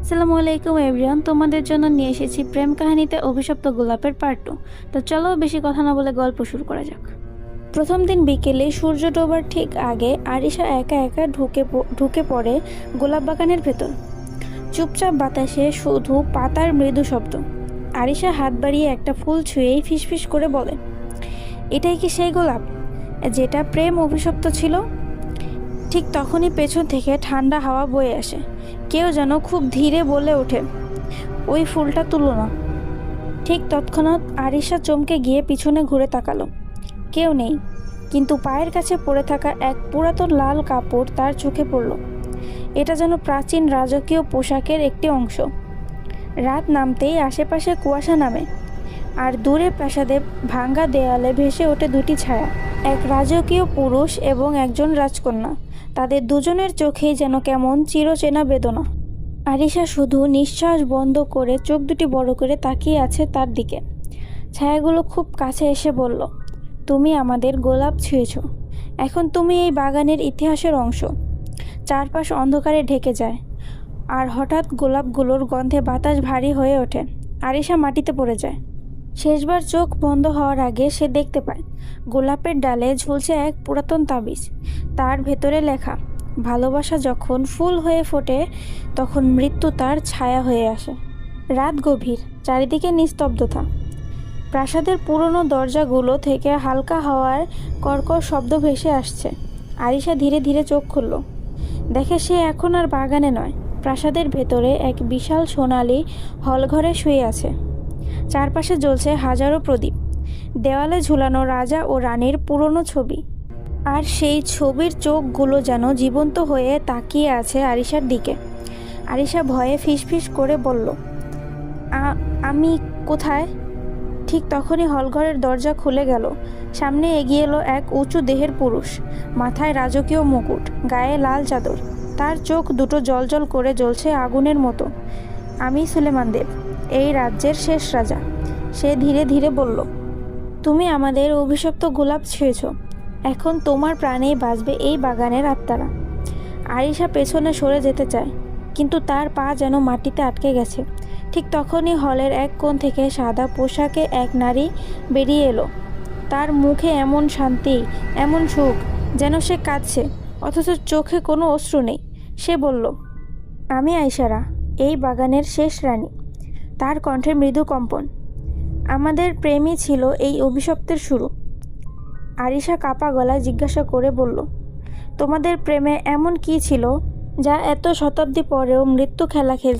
আসসালামু আলাইকুম এভরিওয়ান, তোমাদের জন্য নিয়ে এসেছি প্রেম কাহিনীতে অভিশপ্ত গোলাপের পার্ট 2। তো চলো বেশি কথা না বলে গল্প শুরু করা যাক। প্রথম দিন বিকেলে সূর্য ডোবার ঠিক আগে আরিশা একা একা ঢুকে পড়ে গোলাপ বাগানের ভেতর। চুপচাপ বাতাসে শুধু পাতার মৃদু শব্দ। আরিশা হাত বাড়িয়ে একটা ফুল ছুঁয়েই ফিসফিস করে বলে, এটাই কি সেই গোলাপ যেটা প্রেম অভিশপ্ত ছিল? ঠিক তখনই পেছন থেকে ঠান্ডা হাওয়া বয়ে আসে। কেউ যেন খুব ধীরে বলে ওঠে, ওই ফুলটা তুলো না। ঠিক তৎক্ষণাৎ আরিশা চমকে গিয়ে পিছনে ঘুরে তাকালো। কেউ নেই, কিন্তু পায়ের কাছে পড়ে থাকা এক পুরাতন লাল কাপড় তার চোখে পড়ল। এটা যেন প্রাচীন রাজকীয় পোশাকের একটি অংশ। রাত নামতেই আশেপাশে কুয়াশা নামে, আর দূরে প্রাসাদে ভাঙ্গা দেয়ালে ভেসে ওঠে দুটি ছায়া, এক রাজকীয় পুরুষ এবং একজন রাজকন্যা। তাদের দুজনের চোখেই যেন কেমন চিরচেনা বেদনা। আরিশা শুধু নিঃশ্বাস বন্ধ করে চোখ দুটি বড় করে তাকিয়ে আছে তার দিকে। ছায়াগুলো খুব কাছে এসে বলল, তুমি আমাদের গোলাপ ছুঁয়েছ, এখন তুমি এই বাগানের ইতিহাসের অংশ। চারপাশ অন্ধকারে ঢেকে যায়, আর হঠাৎ গোলাপগুলোর গন্ধে বাতাস ভারী হয়ে ওঠে। আরিশা মাটিতে পড়ে যায়। শেষবার চোখ বন্ধ হওয়ার আগে সে দেখতে পায় গোলাপের ডালে ঝুলছে এক পুরাতন তাবিজ। তার ভেতরে লেখা, ভালোবাসা যখন ফুল হয়ে ফোটে তখন মৃত্যু তার ছায়া হয়ে আসে। রাত গভীর, চারিদিকে নিস্তব্ধতা। প্রাসাদের পুরনো দরজাগুলো থেকে হালকা হাওয়ার কর্কর শব্দ ভেসে আসছে। আরিশা ধীরে ধীরে চোখ খুলল। দেখে সে এখন আর বাগানে নয়, প্রাসাদের ভেতরে এক বিশাল সোনালি হলঘরে শুয়ে আছে। চারপাশে জ্বলছে হাজারো প্রদীপ। দেওয়ালে ঝুলানো রাজা ও রানীর পুরনো ছবি, আর সেই ছবির চোখগুলো যেন জীবন্ত হয়ে তাকিয়ে আছে আরিশার দিকে। আরিশা ভয়ে ফিসফিস করে বলল, আমি কোথায়? ঠিক তখনই হলঘরের দরজা খুলে গেল। সামনে এগিয়ে এলো এক উঁচু দেহের পুরুষ, মাথায় রাজকীয় মুকুট, গায়ে লাল চাদর। তার চোখ দুটো জ্বলজ্বল করে জ্বলছে আগুনের মতো। আমি সুলেমান দেব, এই রাজ্যের শেষ রাজা। সে ধীরে ধীরে বলল, তুমি আমাদের অভিশপ্ত গোলাপ ছুঁয়েছ, এখন তোমার প্রাণেই বাঁচবে এই বাগানের আত্মারা। আরিশা পেছনে সরে যেতে চায়, কিন্তু তার পা যেন মাটিতে আটকে গেছে। ঠিক তখনই হলের এক কোণ থেকে সাদা পোশাকে এক নারী বেরিয়ে এলো। তার মুখে এমন শান্তি, এমন সুখ, যেন সে কাঁদছে, অথচ চোখে কোনো অশ্রু নেই। সে বলল, আমি আইসারা, এই বাগানের শেষ রানী। তার কণ্ঠে মৃদু কম্পন। আমাদের প্রেমই ছিল এই অভিশপ্তের শুরু। আরিশা কাঁপা গলায় জিজ্ঞাসা করে বলল, তোমাদের প্রেমে এমন কী ছিল যা এত শতাব্দী পরেও মৃত্যু খেলা খেলছে?